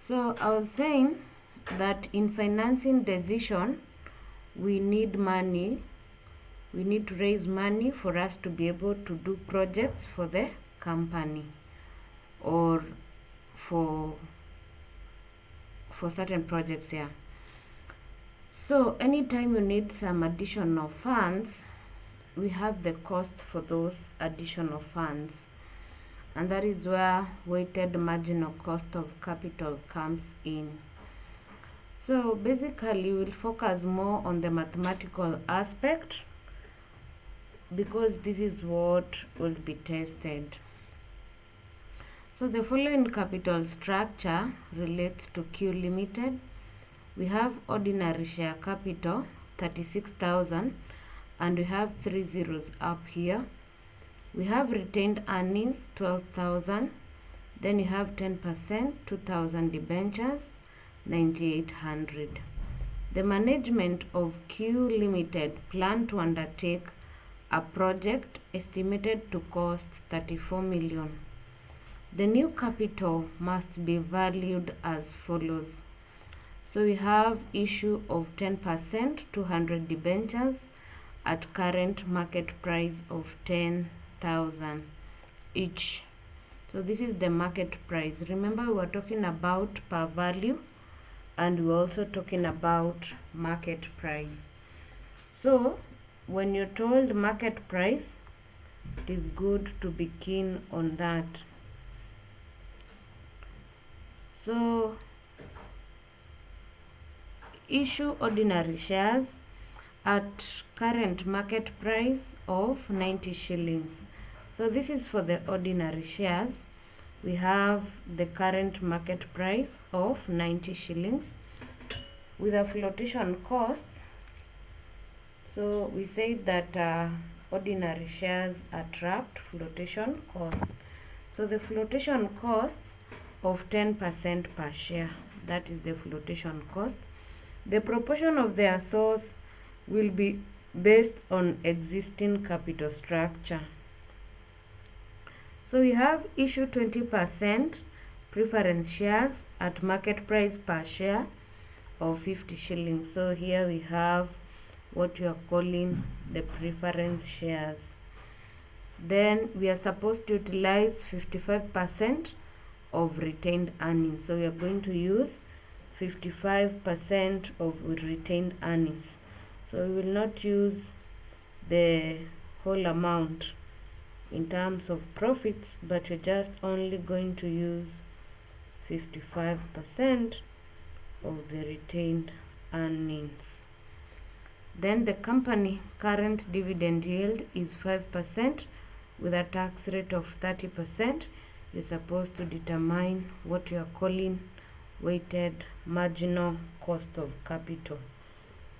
So I was saying that in financing decision, we need money. We need to raise money for us to be able to do projects for the company or for certain projects here. So anytime you need some additional funds, we have the cost for those additional funds, and that is where weighted marginal cost of capital comes in. So basically we'll focus more on the mathematical aspect because this is what will be tested. So the following capital structure relates to Q Limited. We have ordinary share capital 36,000 and we have 3 zeros up here. We have retained earnings 12,000. Then you have 10%, 2,000 debentures, 9,800. The management of Q Limited plan to undertake a project estimated to cost 34 million. The new capital must be valued as follows. So we have issue of 10%, 200 debentures at current market price of 10,000 each. So this is the market price. Remember, we were talking about per value and we were also talking about market price. So when you're told market price, it is good to be keen on that. So issue ordinary shares at current market price of 90 shillings. So this is for the ordinary shares. We have the current market price of 90 shillings with a flotation cost. So we say that ordinary shares attract flotation costs. So the flotation cost of 10% per share, that is the flotation cost. The proportion of their source will be based on existing capital structure. So we have issue 20% preference shares at market price per share of 50 shillings. So here we have what you are calling the preference shares. Then we are supposed to utilize 55% of retained earnings. So we are going to use 55% of retained earnings. So we will not use the whole amount in terms of profits, but we're just only going to use 55% of the retained earnings. Then the company current dividend yield is 5% with a tax rate of 30%. You're supposed to determine what you are calling weighted marginal cost of capital.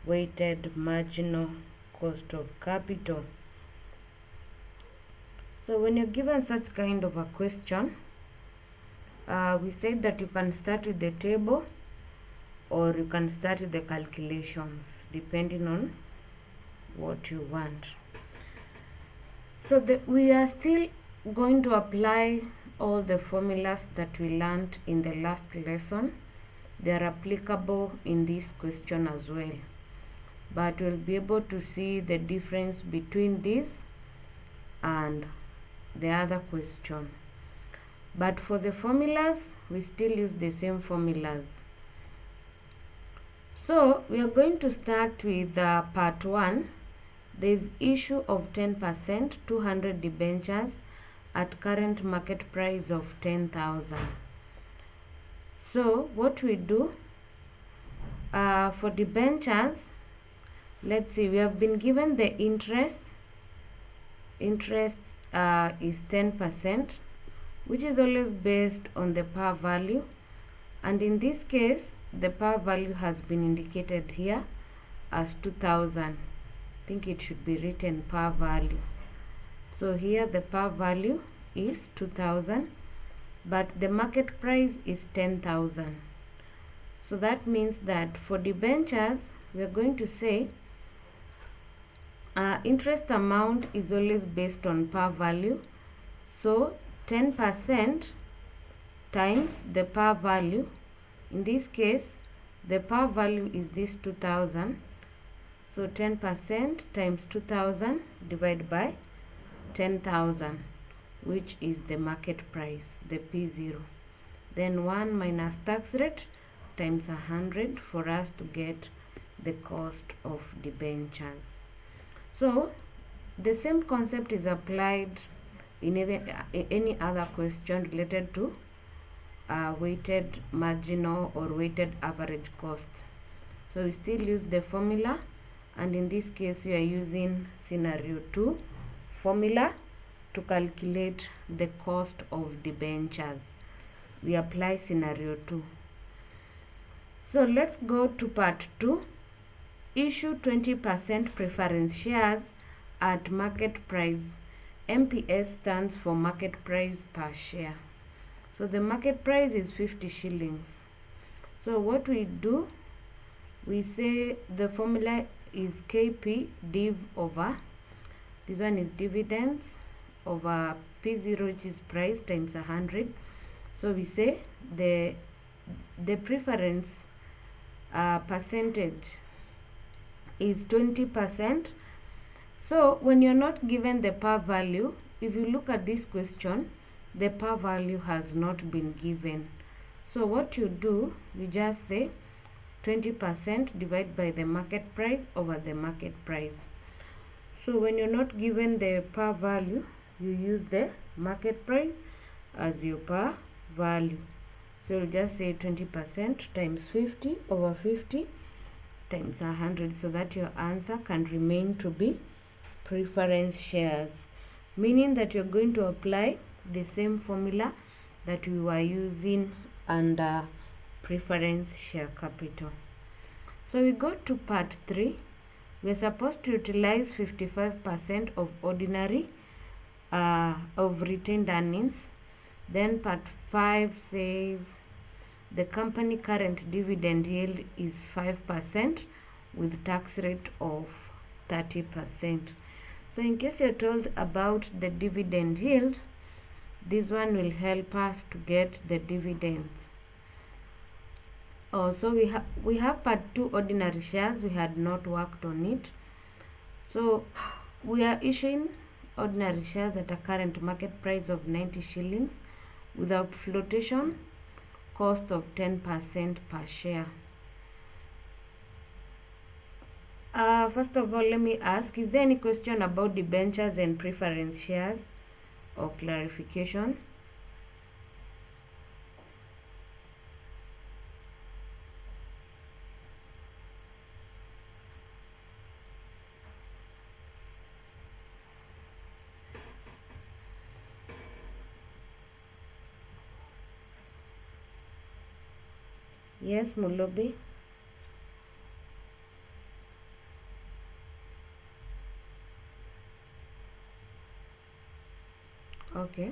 Weighted marginal cost of capital. So when you're given such kind of a question, we said that you can start with the table or you can start with the calculations depending on what you want. So we are still going to apply all the formulas that we learned in the last lesson. They are applicable in this question as well, but we'll be able to see the difference between this and the other question. But for the formulas, we still use the same formulas. So we are going to start with part 1. There is issue of 10%, 200 debentures at current market price of 10,000. So what we do for debentures, let's see, we have been given the interest. Interest is 10%, which is always based on the par value, and in this case the par value has been indicated here as 2,000. I think it should be written par value. So here the par value is 2,000, but the market price is 10,000. So that means that for debentures we are going to say interest amount is always based on par value. So 10% times the par value In this case, the par value is this 2000. So 10% times 2000 divided by 10,000, which is the market price, the P0. Then 1 minus tax rate times 100 for us to get the cost of debentures. So the same concept is applied in any other question related to weighted marginal or weighted average cost. So we still use the formula, and in this case we are using scenario 2 formula to calculate the cost of debentures. We apply scenario 2. So let's go to part 2. Issue 20% preference shares at market price. MPS stands for market price per share. So the market price is 50 shillings. So what we do, we say the formula is KP div over, this one is dividends, over P0, which is price, times 100. So we say the preference percentage is 20%. So when you're not given the par value, if you look at this question, the par value has not been given. So what you do, you just say 20% divided by the market price over the market price. So when you're not given the par value, you use the market price as your par value. So you'll just say 20% times 50 over 50 times 100, so that your answer can remain to be preference shares, meaning that you're going to apply the same formula that we were using under preference share capital. So we go to part 3. We're supposed to utilize 55% of ordinary of retained earnings. Then part 5 says the company current dividend yield is 5% with tax rate of 30%. So in case you're told about the dividend yield, this one will help us to get the dividends. Also, we have part 2 ordinary shares. We had not worked on it. So we are issuing ordinary shares at a current market price of 90 shillings without flotation, cost of 10% per share. First of all, let me ask, is there any question about debentures and preference shares or clarification? Yes, Mulobi. Okay.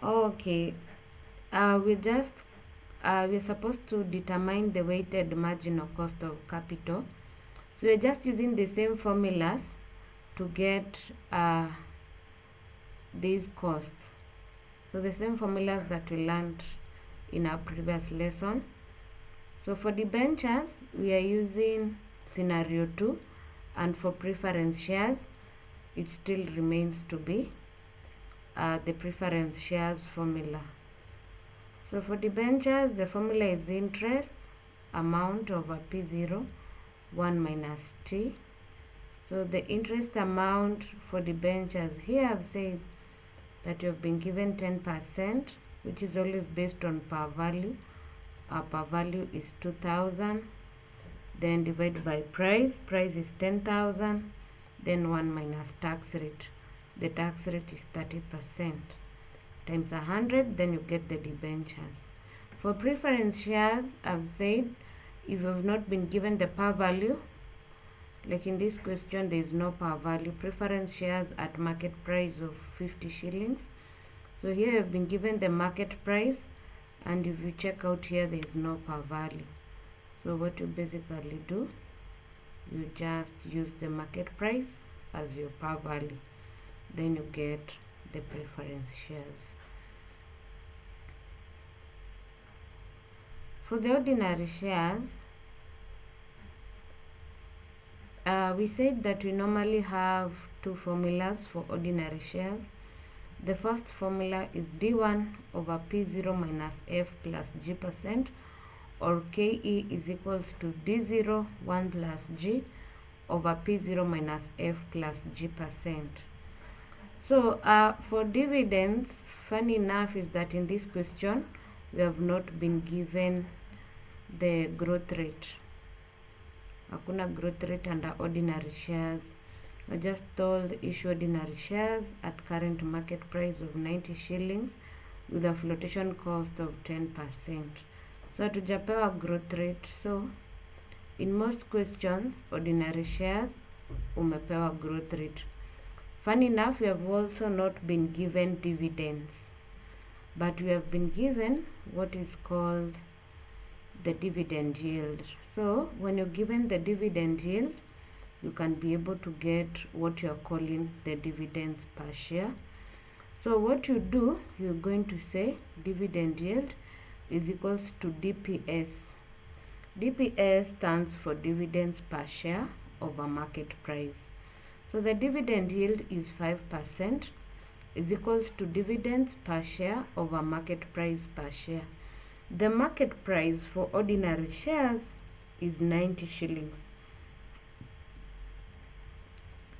Okay. We're supposed to determine the weighted marginal cost of capital. So we're just using the same formulas to get these costs. So the same formulas that we learned in our previous lesson. So for debentures, we are using scenario 2, and for preference shares, it still remains to be the preference shares formula. So for debentures, the formula is interest amount over P0, 1 minus T. So the interest amount for debentures, here I've said that you have been given 10%, which is always based on par value. Our par value is 2000, then divided by price is 10,000, then 1 minus tax rate. The tax rate is 30%, times 100, then you get the debentures. For preference shares, I've said if you have not been given the par value, like in this question there is no par value, preference shares at market price of 50 shillings. So here you have been given the market price, and if you check out here, there is no par value. So what you basically do, you just use the market price as your par value. then you get the preference shares. For the ordinary shares, we said that we normally have two formulas for ordinary shares. The first formula is D1 over P0 minus F plus G percent, or KE is equals to D0 1 plus G over P0 minus F plus G percent. So for dividends, funny enough is that in this question we have not been given the growth rate. Hakuna growth rate under ordinary shares. I just told issue ordinary shares at current market price of 90 shillings with a flotation cost of 10%. So hatujapewa growth rate. So in most questions, ordinary shares umepewa growth rate. Funny enough, we have also not been given dividends, but we have been given what is called the dividend yield. So when you're given the dividend yield, you can be able to get what you are calling the dividends per share. So what you do, you're going to say dividend yield is equals to DPS. DPS stands for dividends per share over market price. So the dividend yield is 5% is equals to dividends per share over market price per share. The market price for ordinary shares is 90 shillings.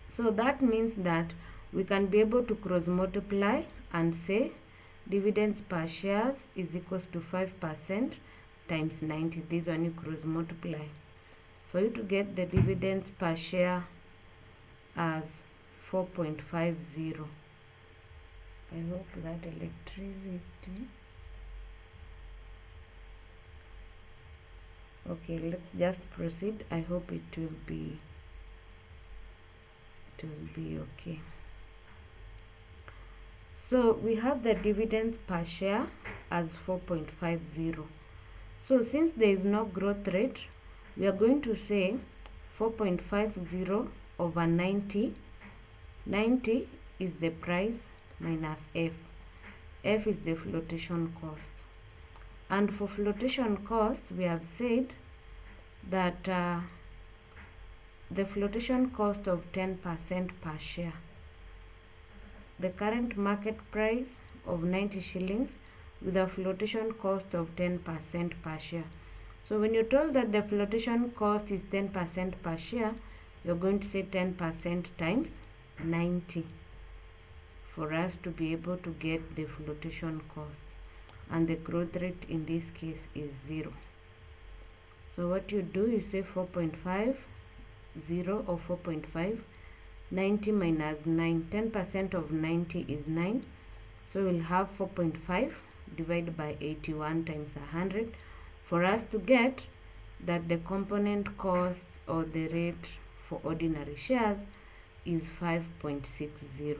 So that means that we can be able to cross multiply and say dividends per shares is equals to 5% times 90. This one you cross multiply. For you to get the dividends per share as 4.50. I hope that electricity. Okay, let's just proceed. I hope it will be okay. So we have the dividends per share as 4.50. So since there is no growth rate, we are going to say 4.50 over 90. 90 is the price minus F. F is the flotation cost. And for flotation cost, we have said that the flotation cost of 10% per share. The current market price of 90 shillings with a flotation cost of 10% per share. So when you're told that the flotation cost is 10% per share, you're going to say 10% times 90 for us to be able to get the flotation cost. And the growth rate in this case is 0. So what you do, you say 4.5, 0 or 4.5, 90 minus 9, 10% of 90 is 9. So we'll have 4.5 divided by 81 times 100 for us to get that the component costs or the rate for ordinary shares is 5.60.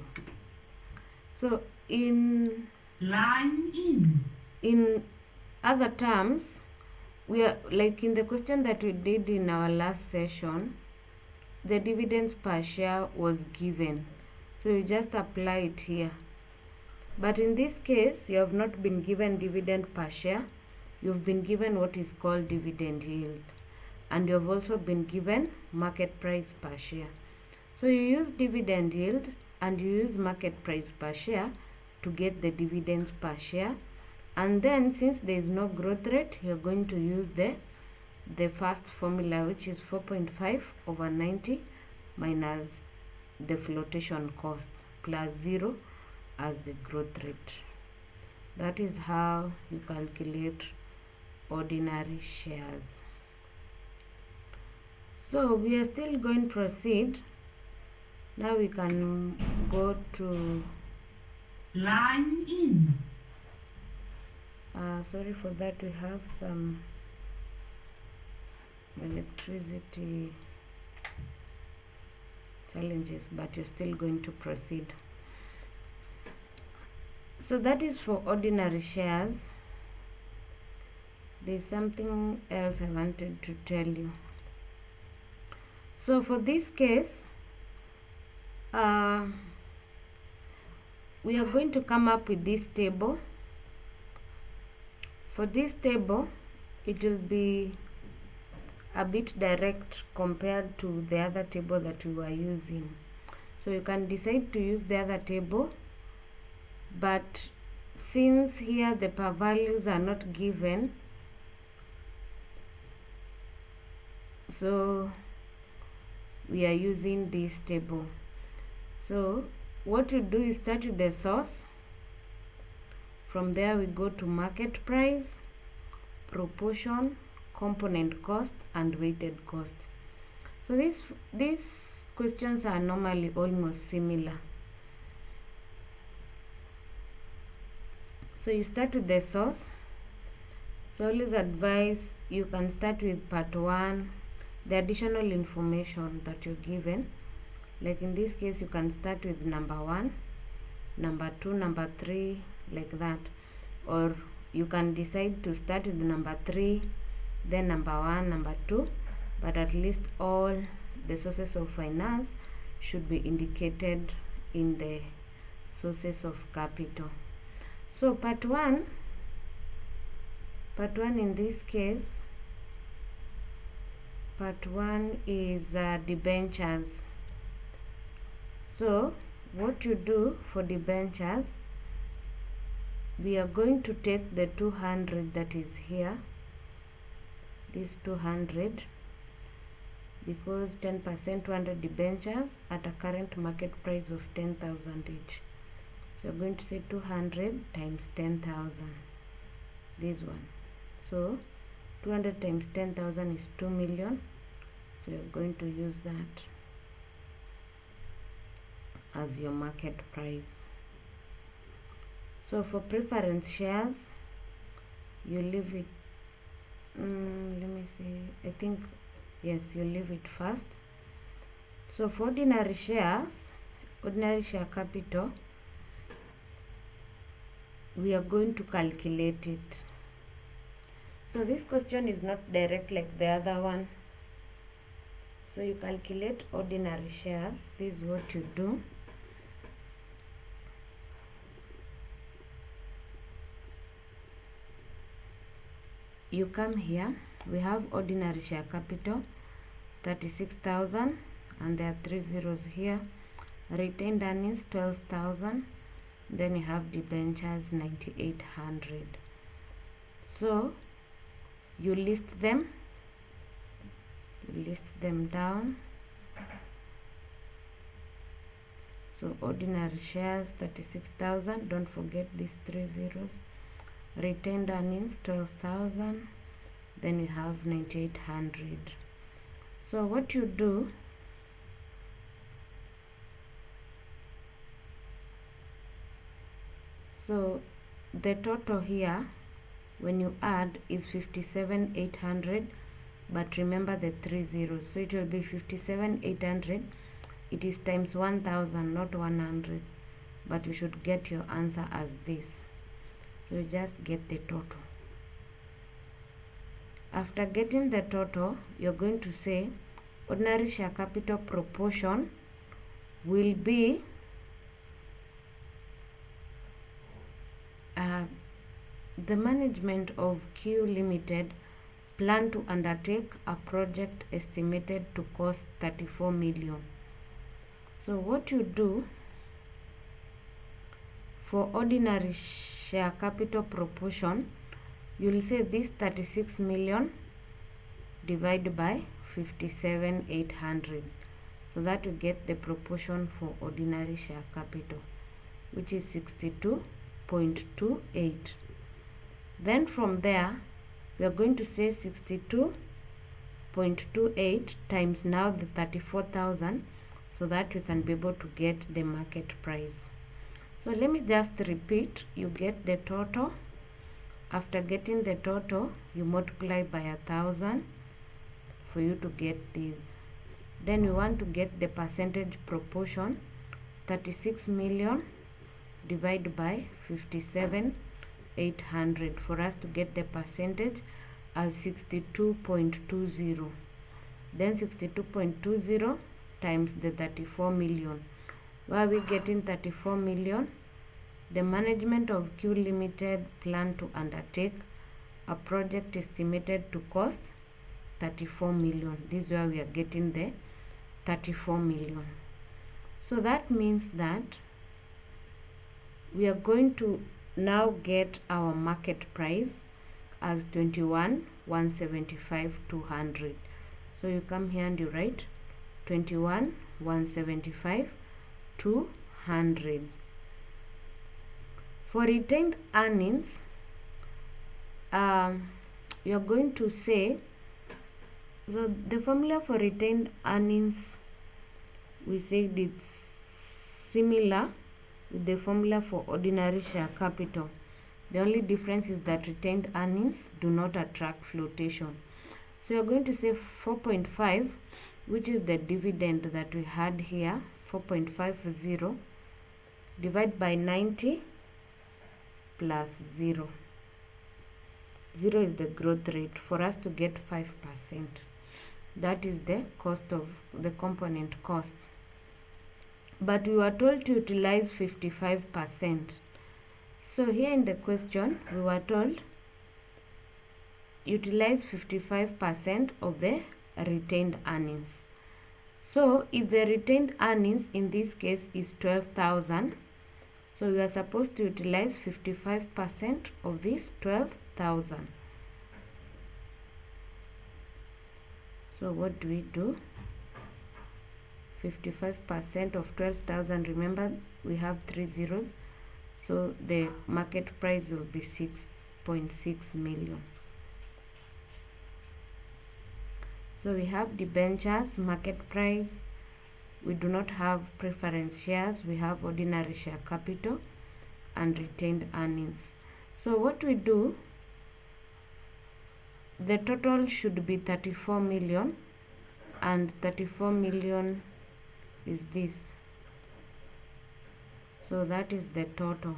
So in other terms, we are like in the question that we did in our last session, the dividends per share was given. So you just apply it here. But in this case, you have not been given dividend per share. You've been given what is called dividend yield. And you have also been given market price per share. So you use dividend yield and you use market price per share to get the dividends per share. And then since there is no growth rate, you're going to use the first formula, which is 4.5 over 90 minus the flotation cost plus 0 as the growth rate. That is how you calculate ordinary shares. So we are still going to proceed. Now we can go to line in. Sorry for that, we have some electricity challenges, but you're still going to proceed. So that is for ordinary shares. There's something else I wanted to tell you. So for this case, we are going to come up with this table. For this table, it will be a bit direct compared to the other table that we were using. So you can decide to use the other table, but since here the per values are not given, so we are using this table. So what you do is start with the source. From there we go to market price, proportion, component cost, and weighted cost. So these questions are normally almost similar. So you start with the source. So always advise you can start with part 1, the additional information that you're given. Like in this case, you can start with number 1, number 2, number 3, like that. Or you can decide to start with number 3, then number 1, number 2, but at least all the sources of finance should be indicated in the sources of capital. So part 1 in this case, part 1 is debentures. So what you do for debentures, we are going to take the 200 that is here, this 200, because 10% 200 debentures at a current market price of 10,000 each. So we're going to say 200 times 10,000, this one. So 200 times 10,000 is 2 million. So you're going to use that as your market price. So for preference shares, you leave it, let me see, I think, yes, you leave it first. So for ordinary shares, ordinary share capital, we are going to calculate it. So this question is not direct like the other one. So you calculate ordinary shares. This is what you do. You come here, we have ordinary share capital 36,000, and there are 3 zeros here. Retained earnings 12,000, then you have debentures 9,800. So you list them down. So ordinary shares 36,000, don't forget these 3 zeros. Retained earnings 12,000, then you have 9,800. So what you do, so the total here when you add is 57,800, but remember the 3 zeros, so it will be 57,800. It is times 1,000, not 100, but you should get your answer as this. So you just get the total. After getting the total, you're going to say ordinary share capital proportion will be the management of Q Limited plan to undertake a project estimated to cost 34 million. So what you do for ordinary share capital proportion, you will say this 36 million divided by 57,800. So that you get the proportion for ordinary share capital, which is 62.28. Then from there, we are going to say 62.28 times now the 34,000, so that we can be able to get the market price. So let me just repeat. You get the total. After getting the total, you multiply by 1,000 for you to get this. Then we want to get the percentage proportion, 36 million divided by 57,800, for us to get the percentage as 62.20. Then 62.20 times the 34 million. Why are we getting 34 million? The management of Q Limited plan to undertake a project estimated to cost 34 million. This is where we are getting the 34 million. So that means that we are going to now get our market price as 21,175,200. So you come here and you write 21,175,200. For retained earnings, you are going to say, so the formula for retained earnings, we said it's similar with the formula for ordinary share capital. The only difference is that retained earnings do not attract flotation. So you're going to say 4.5, which is the dividend that we had here, 4.50, divide by 90 plus 0. 0 is the growth rate for us to get 5%. That is the cost of the component costs. But we were told to utilize 55%. So here in the question, we were told utilize 55% of the retained earnings. So if the retained earnings in this case is 12,000, so we are supposed to utilize 55% of this 12,000. So what do we do? 55% of 12,000, remember we have 3 zeros, so the market price will be 6.6 million. So we have debentures, market price, we do not have preference shares, we have ordinary share capital and retained earnings. So what we do, the total should be 34 million, and 34 million is this. So that is the total.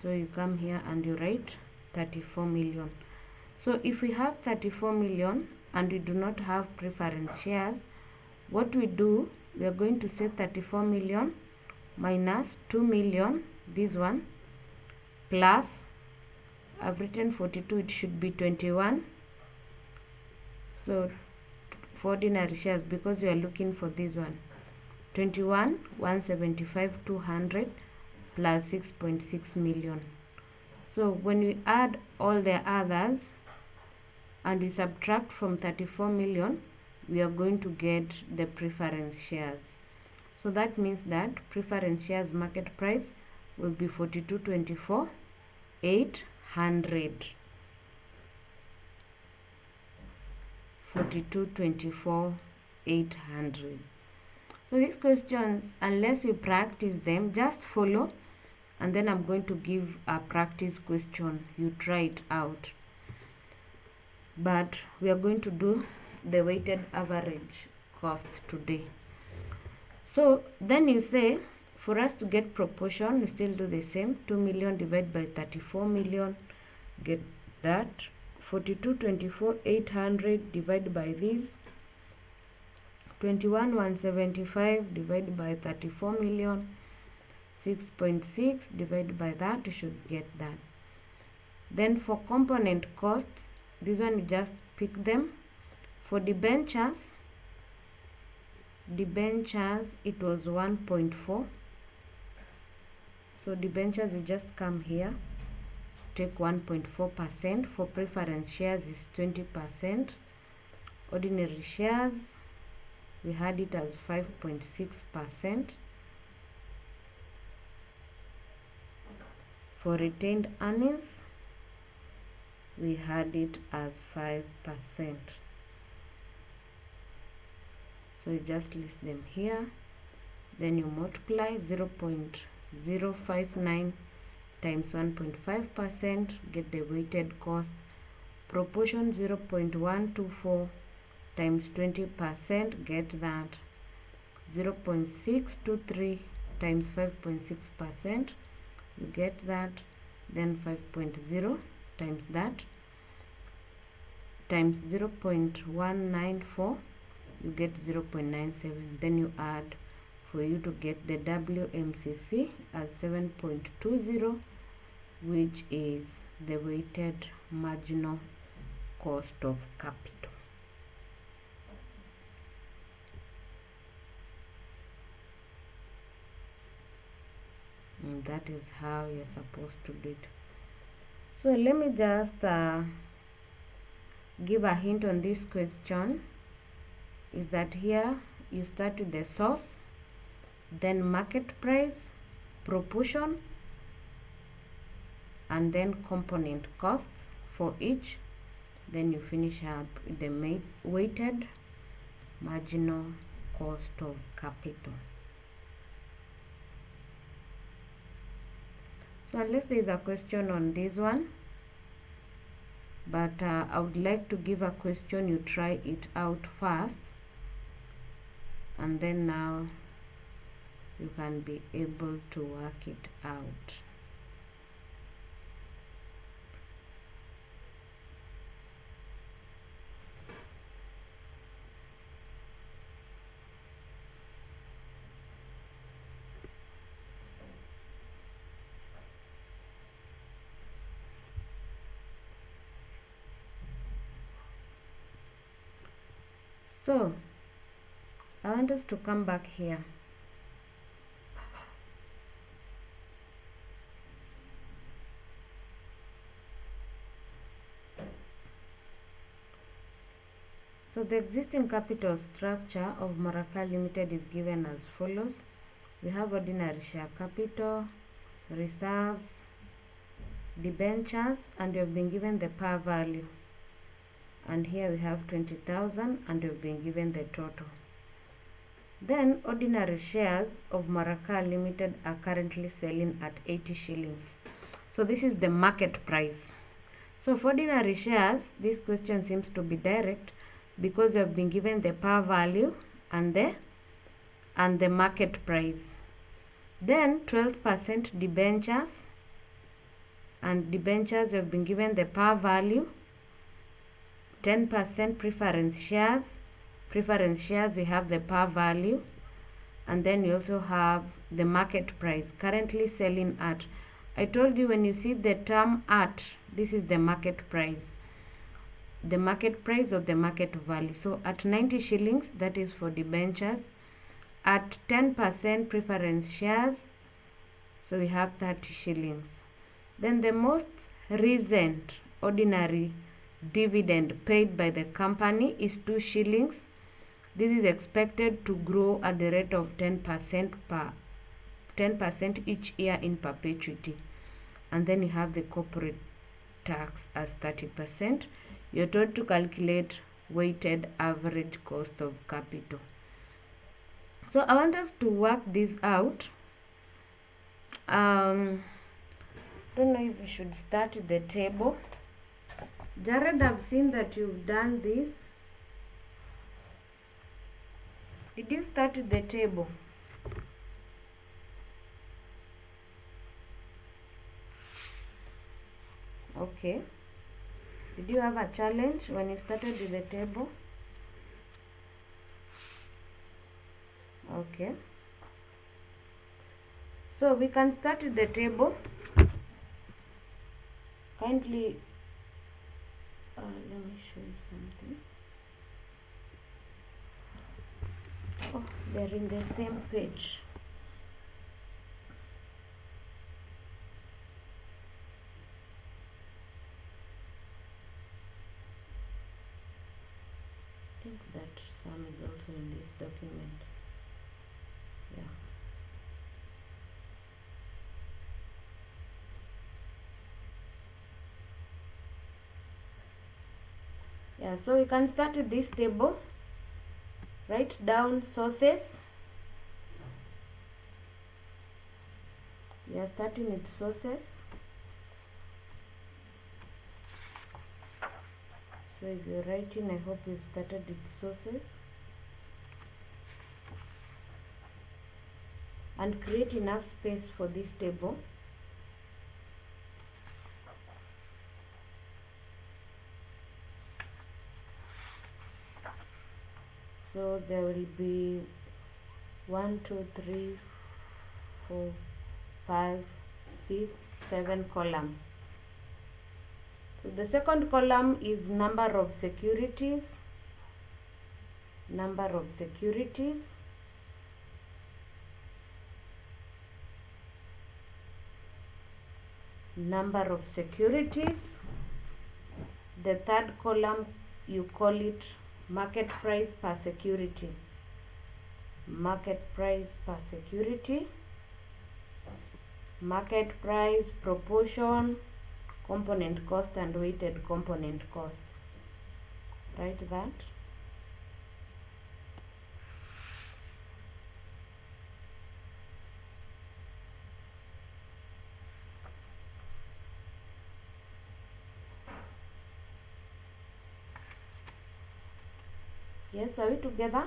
So you come here and you write 34 million. So if we have 34 million and we do not have preference shares, what we do, we are going to say 34 million minus 2 million, this one, plus, I've written 42, it should be 21. So for ordinary shares, because we are looking for this one, 21,175,200 plus 6.6 million. So when we add all the others and we subtract from 34 million, we are going to get the preference shares. So that means that preference shares market price will be 42.24,800. 42.24,800. So these questions, unless you practice them, just follow, and then I'm going to give a practice question. You try it out. But we are going to do the weighted average cost today. So then you say, for us to get proportion, we still do the same. 2 million divided by 34 million, get that. 42.24,800 divided by this. 21,175 divided by 34 million. 6.6 divided by that, you should get that. Then for component costs, this one you just pick them. For debentures, it was 1.4. So debentures, you just come here, take 1.4%. For preference shares is 20%. Ordinary shares, we had it as 5.6%. For retained earnings, we had it as 5%. So you just list them here, then you multiply 0.059 times 1.5%, get the weighted cost. Proportion 0.124 times 20%, get that. 0.623 times 5.6%, you get that. Then 5.0 times that times 0.194, you get 0.97. Then you add for you to get the WMCC as 7.20, which is the weighted marginal cost of capital. And that is how you're supposed to do it. So let me just give a hint on this question, is that here you start with the source, then market price, proportion, and then component costs for each. Then you finish up with the weighted marginal cost of capital. So unless there is a question on this one, but I would like to give a question, you try it out first, and then now you can be able to work it out. So I want us to come back here. So the existing capital structure of Maraka Limited is given as follows. We have ordinary share capital, reserves, debentures, and we have been given the par value. And here we have 20,000 and we've been given the total. Then ordinary shares of Maraka Limited are currently selling at 80 shillings. So this is the market price. So for ordinary shares, this question seems to be direct because we have been given the par value and the market price. Then 12% debentures, and debentures have been given the par value. 10% preference shares. Preference shares, we have the par value, and then we also have the market price currently selling at. I told you when you see the term at, this is the market price. The market price or the market value. So at 90 shillings, that is for debentures. At 10% preference shares, so we have 30 shillings. Then the most recent ordinary dividend paid by the company is 2 shillings. This is expected to grow at the rate of 10% each year in perpetuity. And then you have the corporate tax as 30%. You're told to calculate weighted average cost of capital. So I want us to work this out. Don't know if we should start with the table. Jared, I've seen that you've done this. Did you start with the table? Okay. Did you have a challenge when you started with the table? Okay. So we can start with the table. Kindly, let me show you something. Oh, they're in the same page. I think that sum is also in this document. Yeah. Yeah, so we can start with this table. Write down sources. We are starting with sources. So if you're writing, I hope you've started with sources. And create enough space for this table. So there will be 1 2 3 4 5 6 7 columns. So the second column is number of securities, number of securities. Number of securities. The third column, you call it market price per security. Market price per security. Market price, proportion, component cost, and weighted component cost. Write that. Yes, are we together?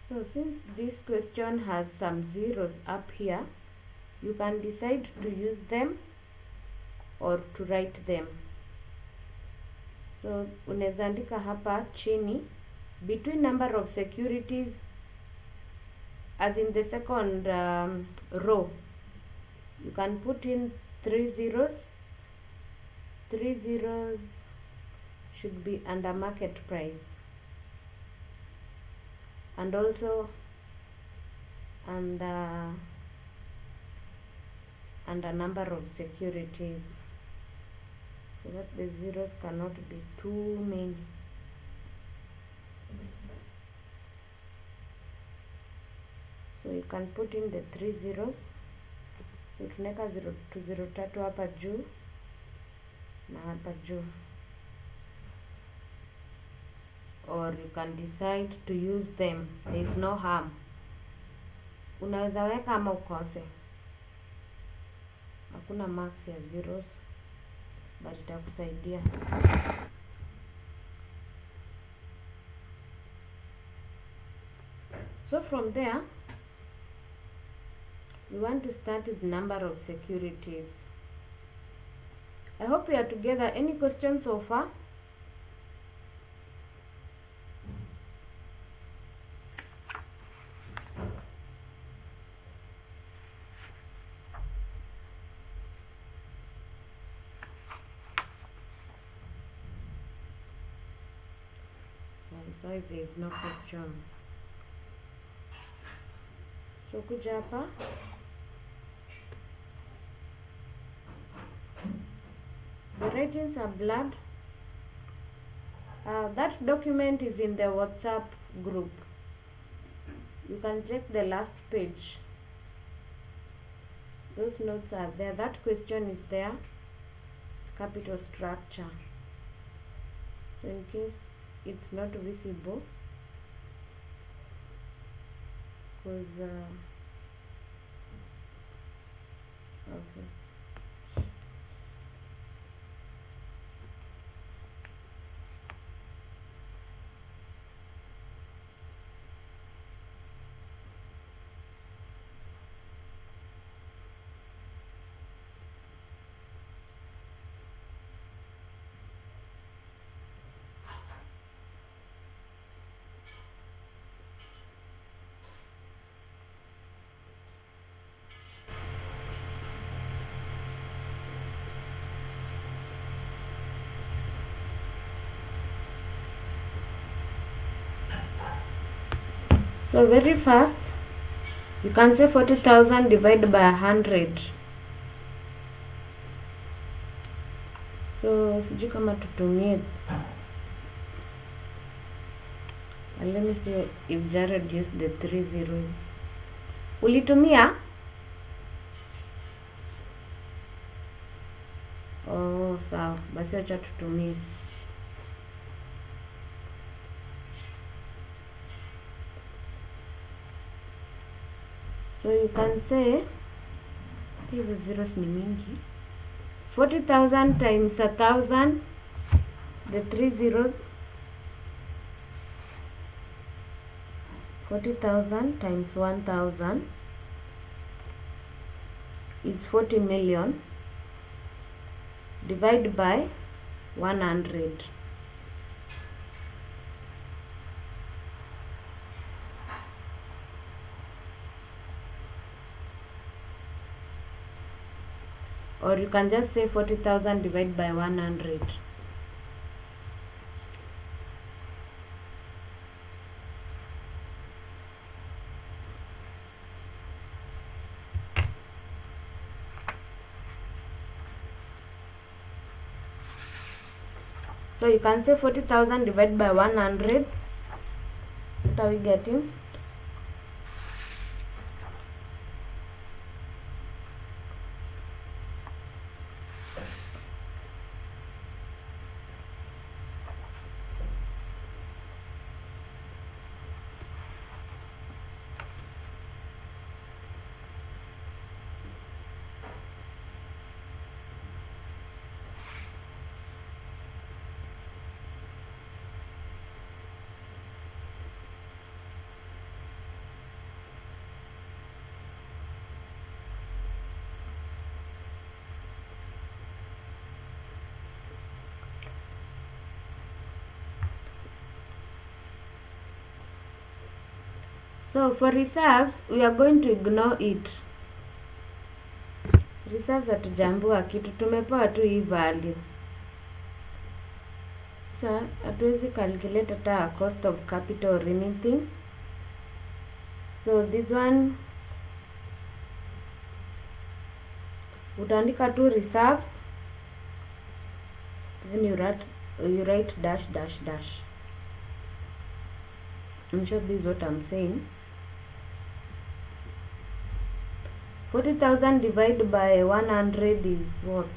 So since this question has some zeros up here, you can decide to use them or to write them. So unaweza andika hapa chini between number of securities, as in the second row, you can put in 3 zeros. 3 zeros should be under market price, and also under number of securities, so that the zeros cannot be too many. So you can put in the 3 zeros. So tunaweka 0 hapa juu na hapa juu, or you can decide to use them. There is no harm. Unaweza weka ama ukose, hakuna max ya zeros, but itakusaidia. So from there, we want to start with number of securities. I hope we are together. Any questions so far? Sorry, there is no question. So kuja hapa, the writings are blurred. That document is in the WhatsApp group. You can check the last page. Those notes are there. That question is there. Capital structure. So in case it's not visible, because okay. So very fast, you can say 40,000 divided by 100. So sijui kama tutumie. And let me see if Jared used the 3 zeros. Ulitumia? Oh, sawa. Basi acha tutumie. So you can say Hivi zeros ni mingi. 40,000 times 1,000, the 3 zeros. 40,000 times 1,000 is 40 million. Divide by 100. Or you can just say 40,000 divided by 100. So you can say 40,000 divided by 100. What are we getting? So for reserves, we are going to ignore it. Reserves hatujambiwa kitu, tumepewa tu hii value. So hatuwezi calculate hata cost of capital or anything. So this one utaandika tu reserves, then you write dash dash dash. I'm sure this is what I'm saying. 40,000 divided by 100 is what?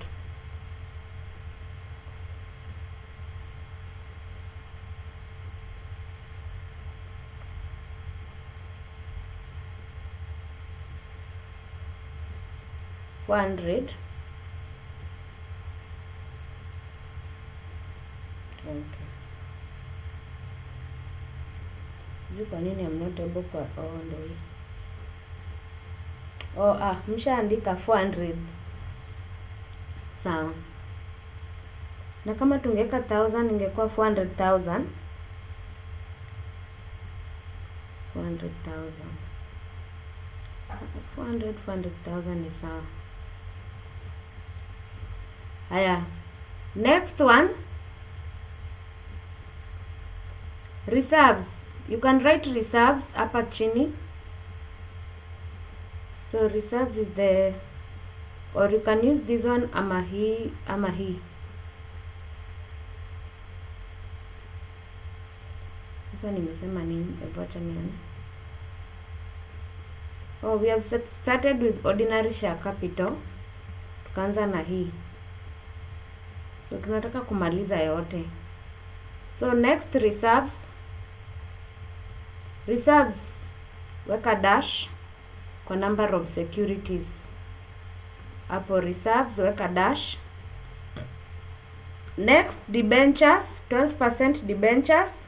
$400. Okay. Kwa nini I'm not able to mshaandika 400. Sawa. Na kama tungeweka 1000 ingekuwa 400,000. 400,000 ni sawa. Haya. Next one. Reserves. You can write reserves hapa chini. So reserves is the, or you can use this one ama hii. Sasa nimesema nini? Acha nione. Oh, we have started with ordinary share capital. Tukaanza na hii. So tunataka kumaliza yote. So next reserves. Reserves, weka dash kwa number of securities. Hapo reserves weka dash. Next debentures, 12% debentures.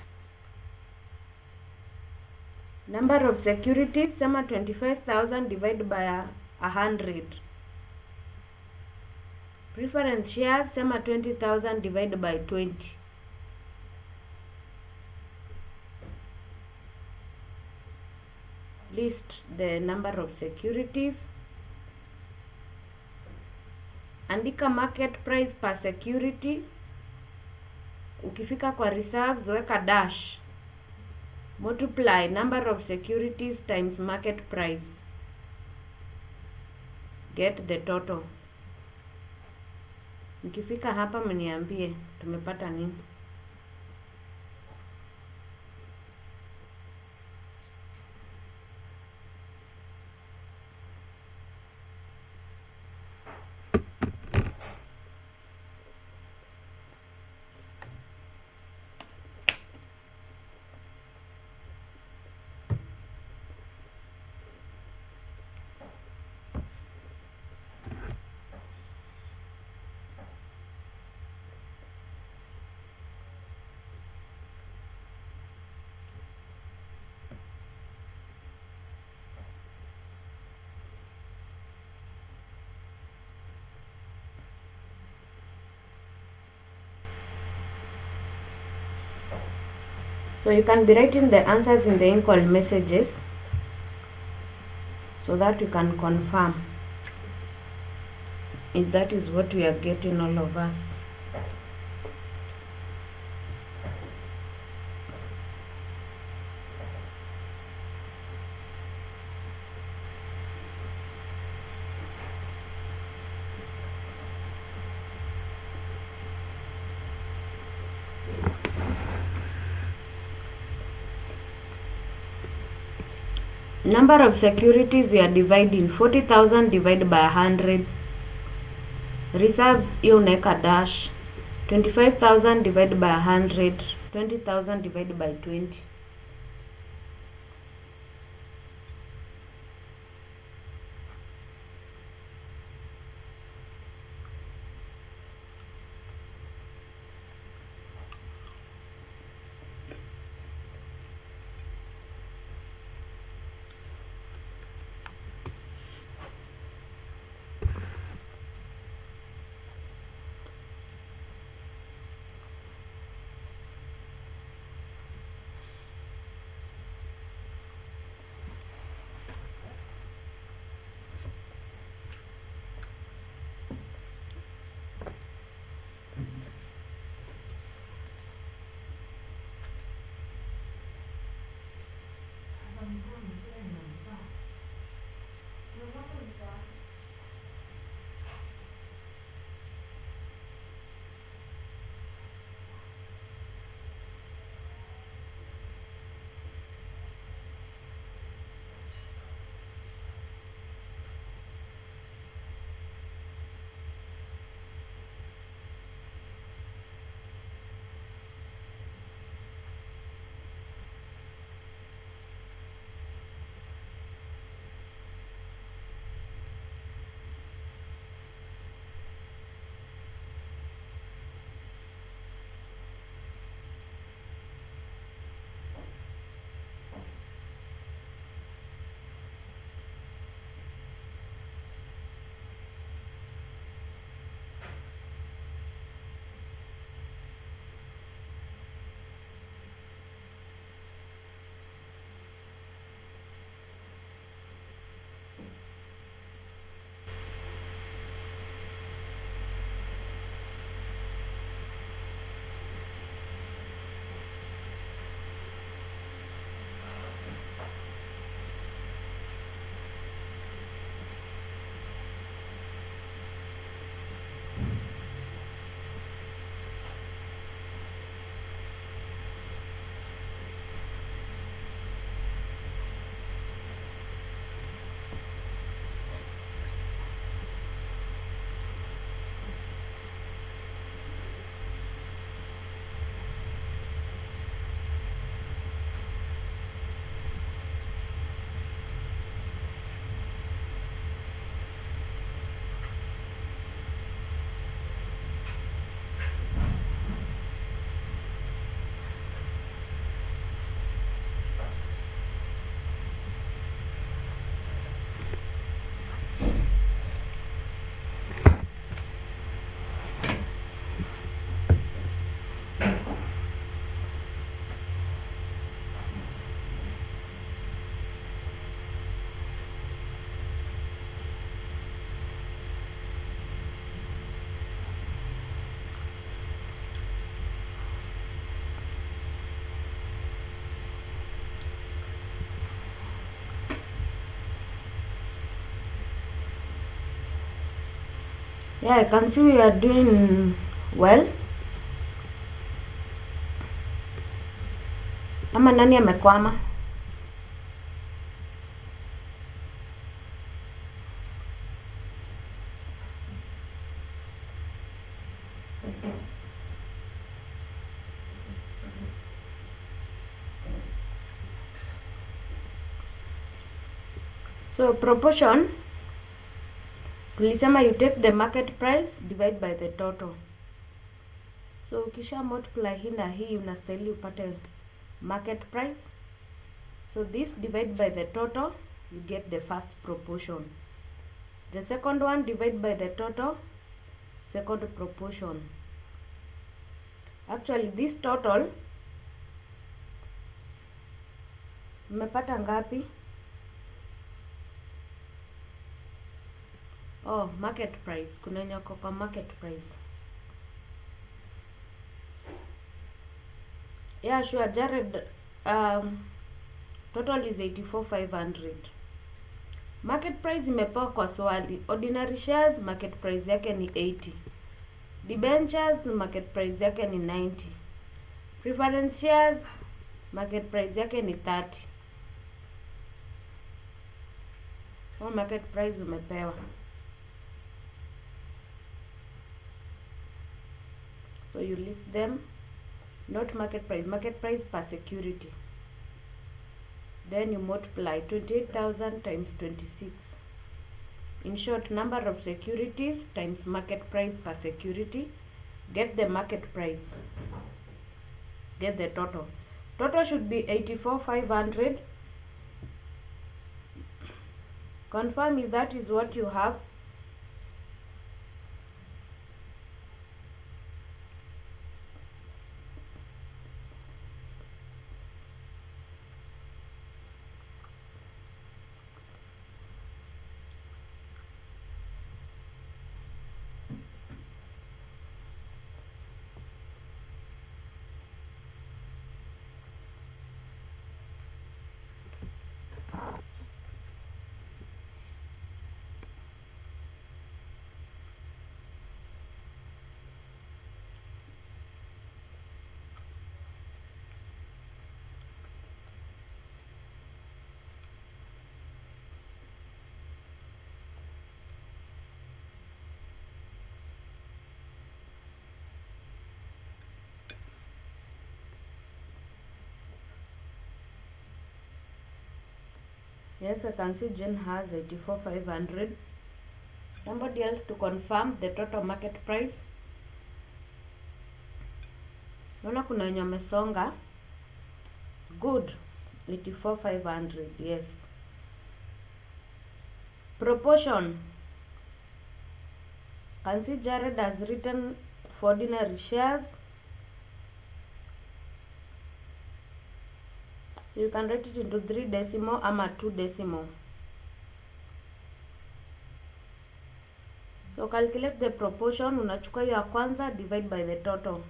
Number of securities, sema 25,000 divided by 100. Preference shares, sema 20,000 divided by 20. List the number of securities. Andika market price per security. Ukifika kwa reserves weka dash. Multiply number of securities times market price. Get the total. Ukifika hapa mniambie tumepata nini. So you can be writing the answers in the equal messages so that you can confirm if that is what we are getting, all of us. Number of securities we are dividing, 40,000 divided by 100. Reserves hiyo unaweka dash. 25,000 divided by 100. 20,000 divided by 20. Yeah, I can see we are doing well. Ama nani amekwama? So proportion tulisema you take the market price divide by the total. So ukisha multiply hii na hii unastahili upate market price. So this divide by the total, you get the first proportion. The second one divide by the total, second proportion. Actually this total Mmepata ngapi? Oh, market price. Kuna yenye wako kwa market price. Yeah, sure. Jared, total is 84,500. Market price imepewa kwa swali. Ordinary shares market price yake ni 80. Debentures market price yake ni 90. Preference shares market price yake ni 30. So market price umepewa. So you list them, not market price per security. Then you multiply 28,000 times 26. In short, number of securities times market price per security. Get the market price. Get the total. Total should be 84,500. Confirm if that is what you have. Yes, I can see Jen has 84,500. Somebody else to confirm the total market price. Naona kuna wenye wamesonga. Good. 84,500. Yes. Proportion. Can see Jared has written for ordinary shares. So you can write it into 3 decimal ama 2 decimal. So calculate the proportion. Unachukua hiyo ya kwanza divide by the total.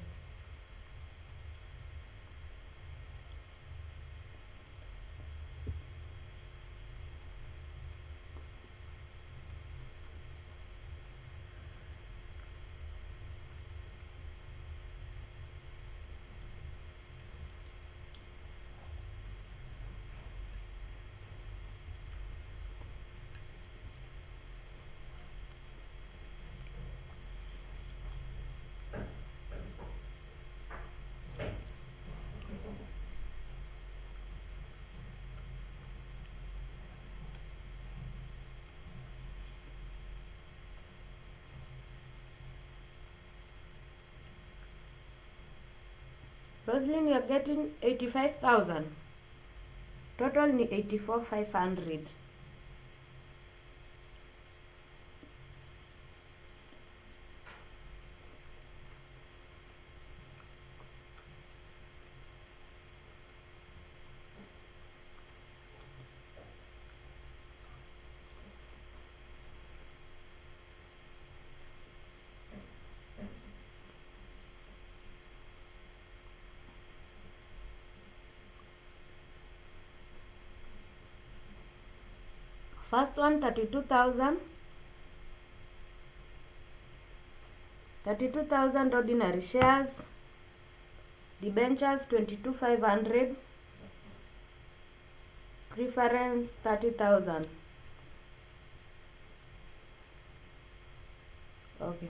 Roslyn, you're getting 85,000. Total ni 84,500. First one 32,000. 32,000 ordinary shares. Debentures 22,500. Preference 30,000. Okay.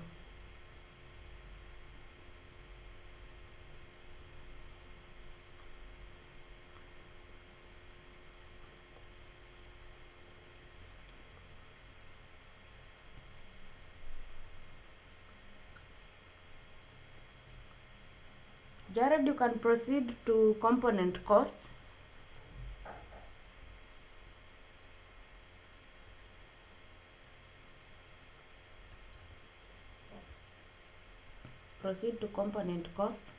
Jared, you can proceed to component costs. Proceed to component costs.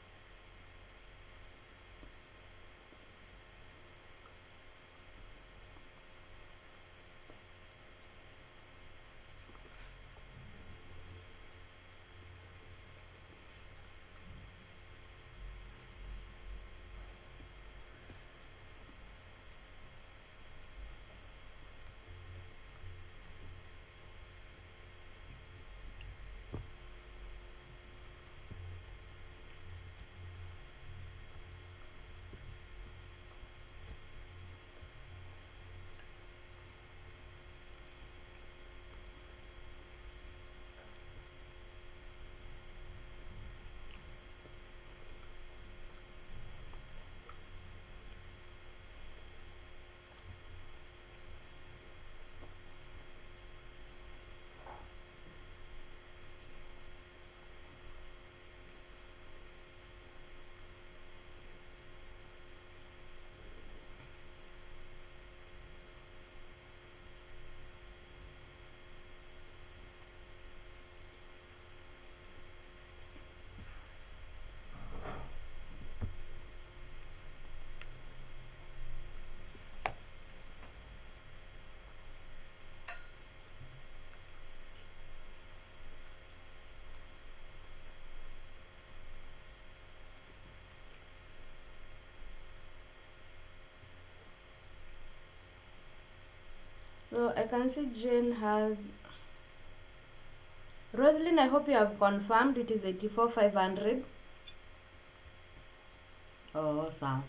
can see Jane has... Roslyn, I hope you have confirmed it is 84,500. Oh, sawa.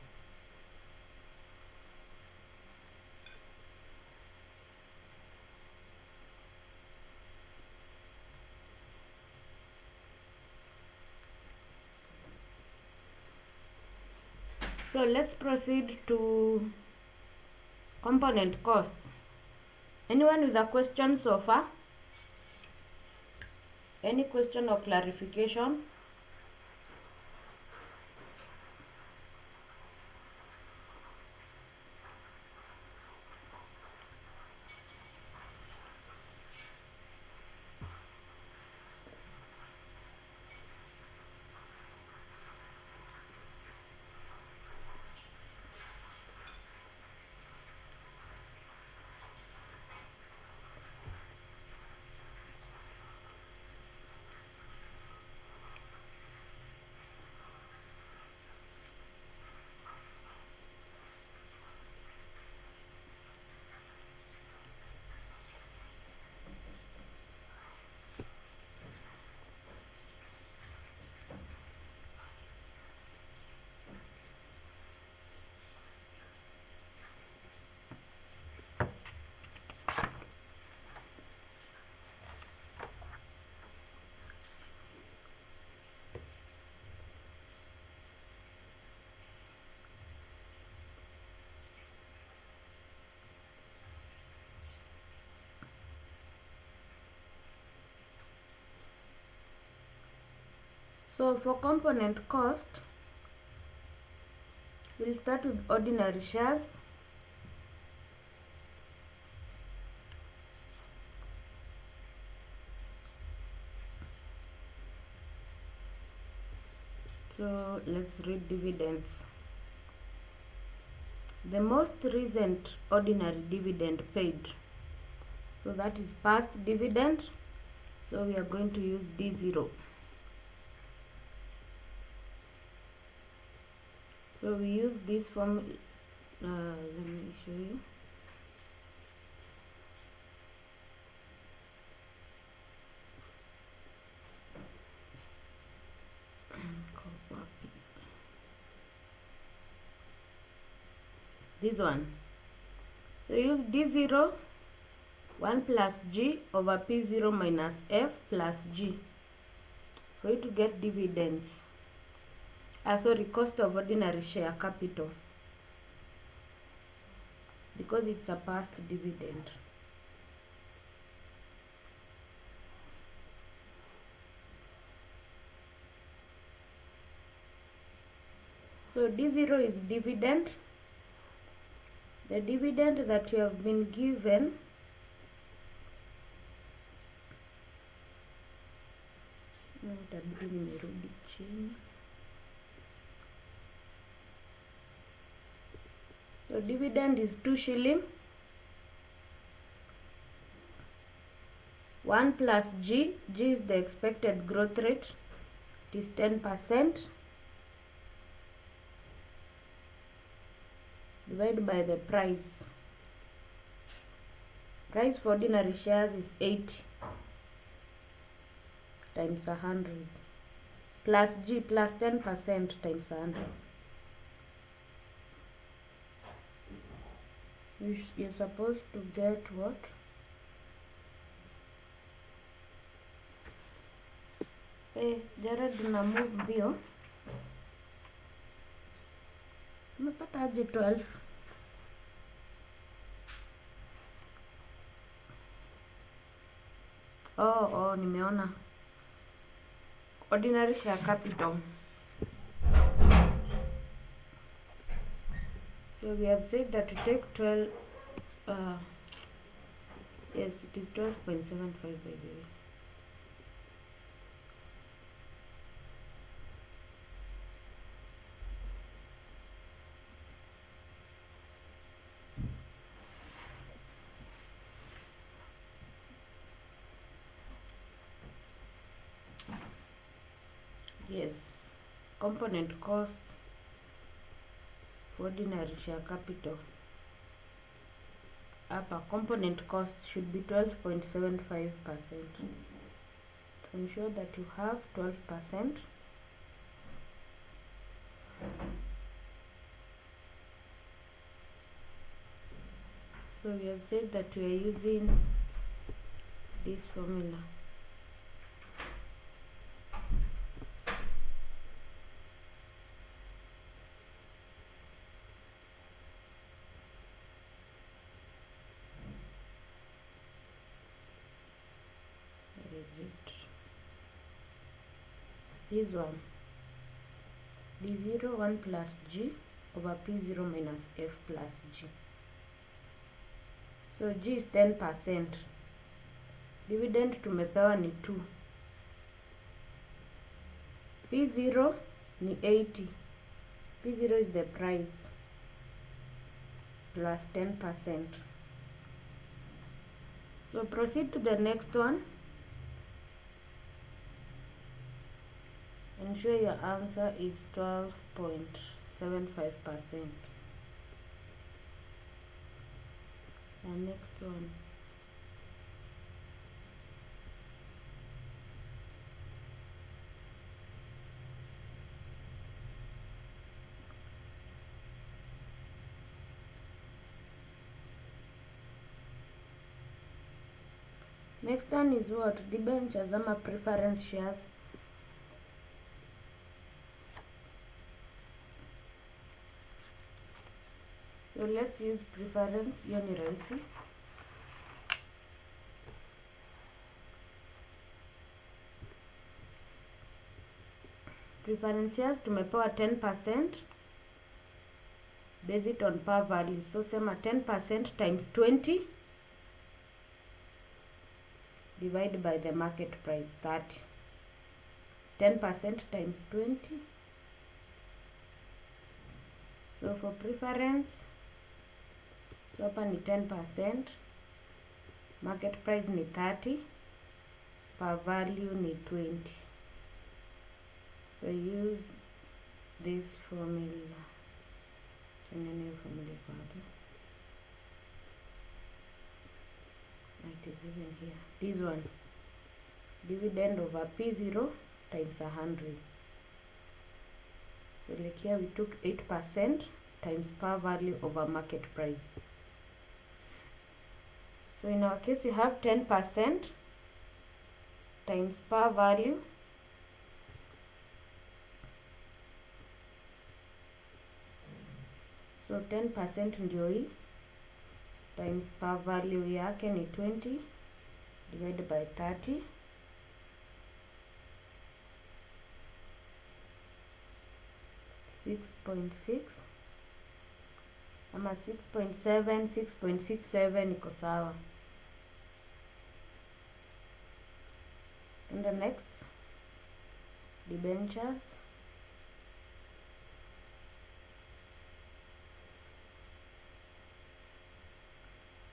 So let's proceed to component costs. Anyone with a question so far? Any question or clarification? So for component cost, we'll start with ordinary shares. So let's read dividends. The most recent ordinary dividend paid. So that is past dividend. So we are going to use D0. So we use this formula. Let me show you. This one. So use D0, 1 plus G over P0 minus F plus G for you to get dividends. Sorry, cost of ordinary share capital, because it's a past dividend. So D0 is dividend. The dividend that you have been given so dividend is 2 shilling. 1 plus G. G is the expected growth rate. It is 10%. Divided by the price. Price for ordinary shares is 80 times 100 plus G plus 10% times 100. You're supposed to get what? Hey, Jared, una move bio. Umepata aje 12? Oh, nimeona. Ordinary share capital. So we have said that to take 12, yes, it is 12.75 by the way. Yes, component costs for ordinary share capital. upper component cost should be 12.75%. Ensure that you have 12%. So we have said that we are using this formula. This one, d0 1 plus g over p0 minus f plus g. So g is 10%. Dividend tumepewa ni 2. p0 ni 80. p0 is the price plus 10%. So proceed to the next one. Ensure your answer is 12.75%. The next one. Next one is what? Debentures ama preference shares. So let's use preference, hiyo ni rahisi. Preference shares tumepewa 10%. Base it on par value. So sema 10% times 20 divided by the market price 30. 10% times 20. So for preference, so hapa ni 10%, market price ni 30, per value ni 20. So use this formula. It is even here. This one, dividend over P0 times 100. So like here we took 8% times par value over market price. So in our case we have 10% times par value so 10% ndio hii times par value yake ni 20 divided by 30 6.6 ama 6.7 6.67 iko sawa. And the next, debentures.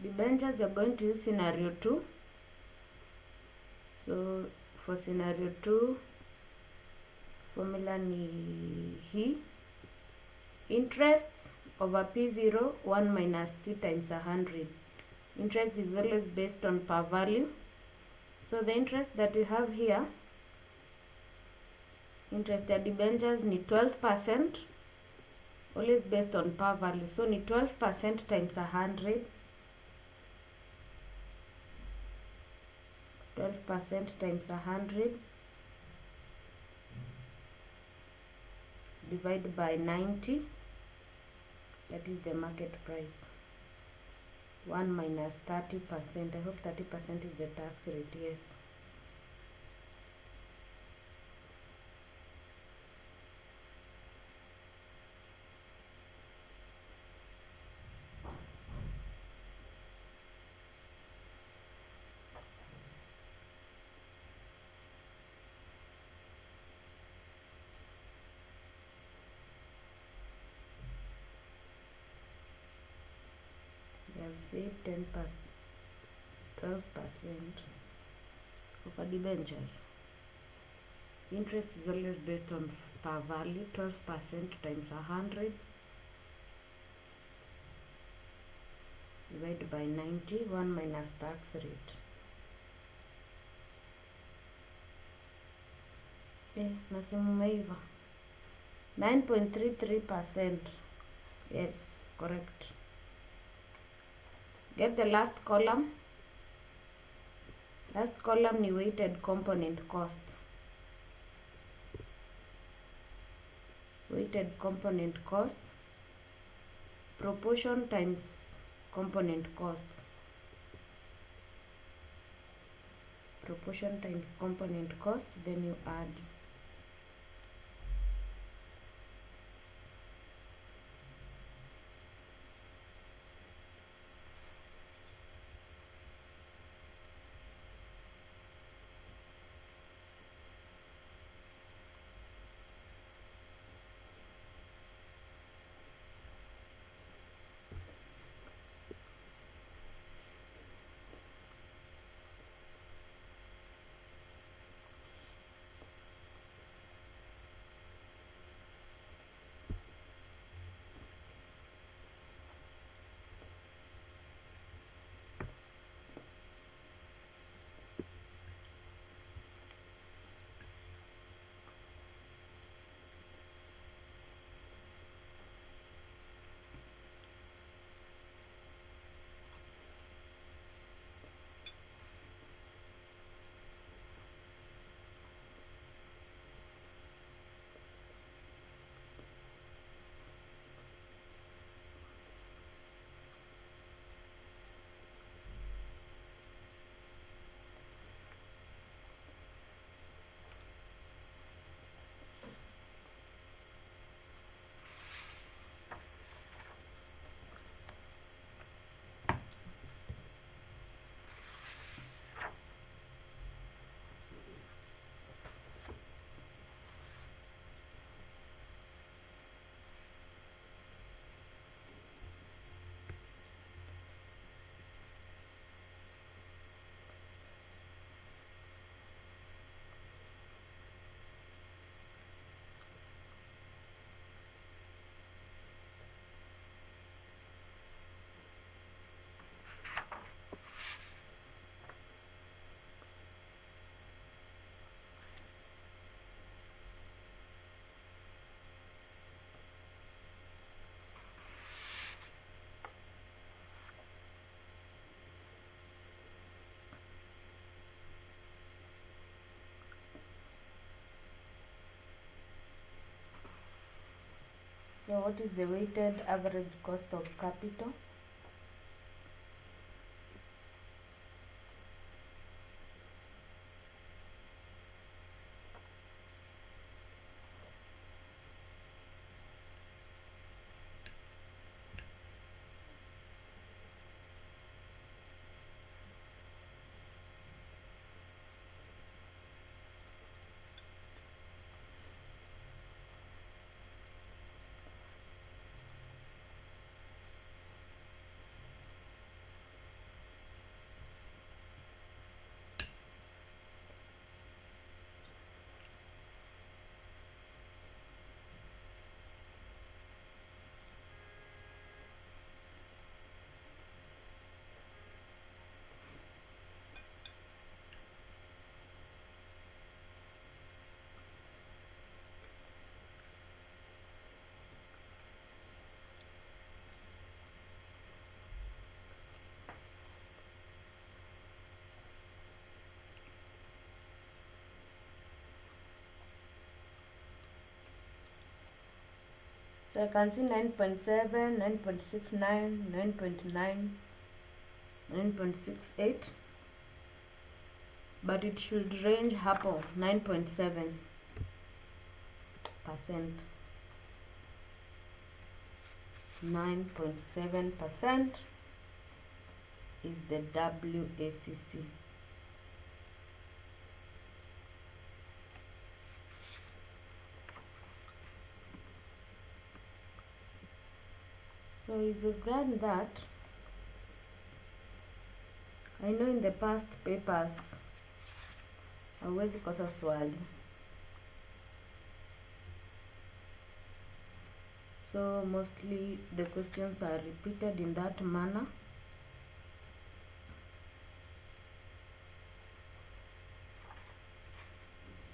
Debentures you're going to use scenario 2. So for scenario 2, formula ni hii. Interest over P0 1 minus T times 100. Interest is always based on par value. So the interest that we have here, interest ya debentures ni 12%, always based on par value. So ni 12% times 100. 12% times 100 divided by 90. That is the market price. 1 minus 30%. I hope 30% is the tax rate. Yes. Say 10%, 12% of a debentures. Interest is always based on par value. 12% times 100 divide by 90, 1 minus tax rate. Nasimumeiva 9.33%. Yes, correct. Get the last column. Last column ni weighted component cost. Weighted component cost, proportion times component cost. Proportion times component cost, then you add. So what is the weighted average cost of capital? So I can see 9.7, 9.69, 9.9, 9.68, but it should range hapo 9.7%. 9.7% is the WACC. So if you grant that, I know in the past papers hauwezi kosa swali. So mostly the questions are repeated in that manner.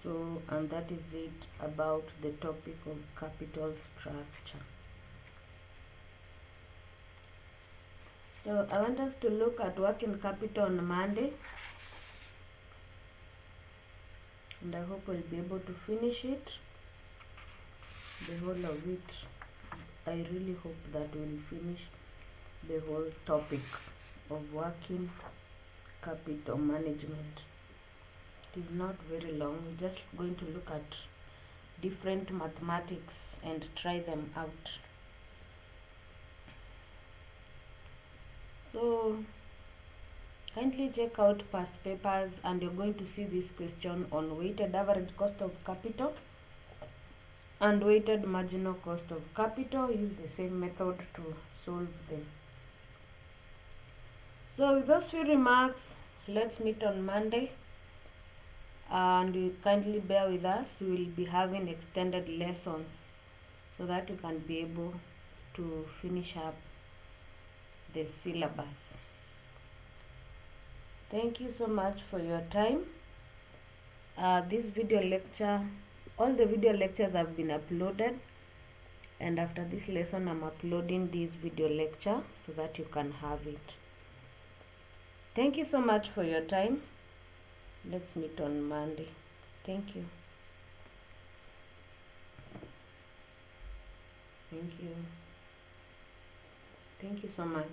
So, and that is it about the topic of capital structure. So I want us to look at working capital on Monday, and I hope we'll be able to finish it, the whole of it. I really hope that we'll finish the whole topic of working capital management. It is not very long. We're just going to look at different mathematics and try them out. So kindly check out past papers, and you're going to see this question on weighted average cost of capital and weighted marginal cost of capital. Use the same method to solve them. So with those few remarks, let's meet on Monday, and you kindly bear with us. We will be having extended lessons so that you can be able to finish up the syllabus. Thank you so much for your time. This video lecture, all the video lectures have been uploaded, and after this lesson I'm uploading this video lecture so that you can have it. Thank you so much for your time. Let's meet on Monday. Thank you. Thank you. Thank you so much.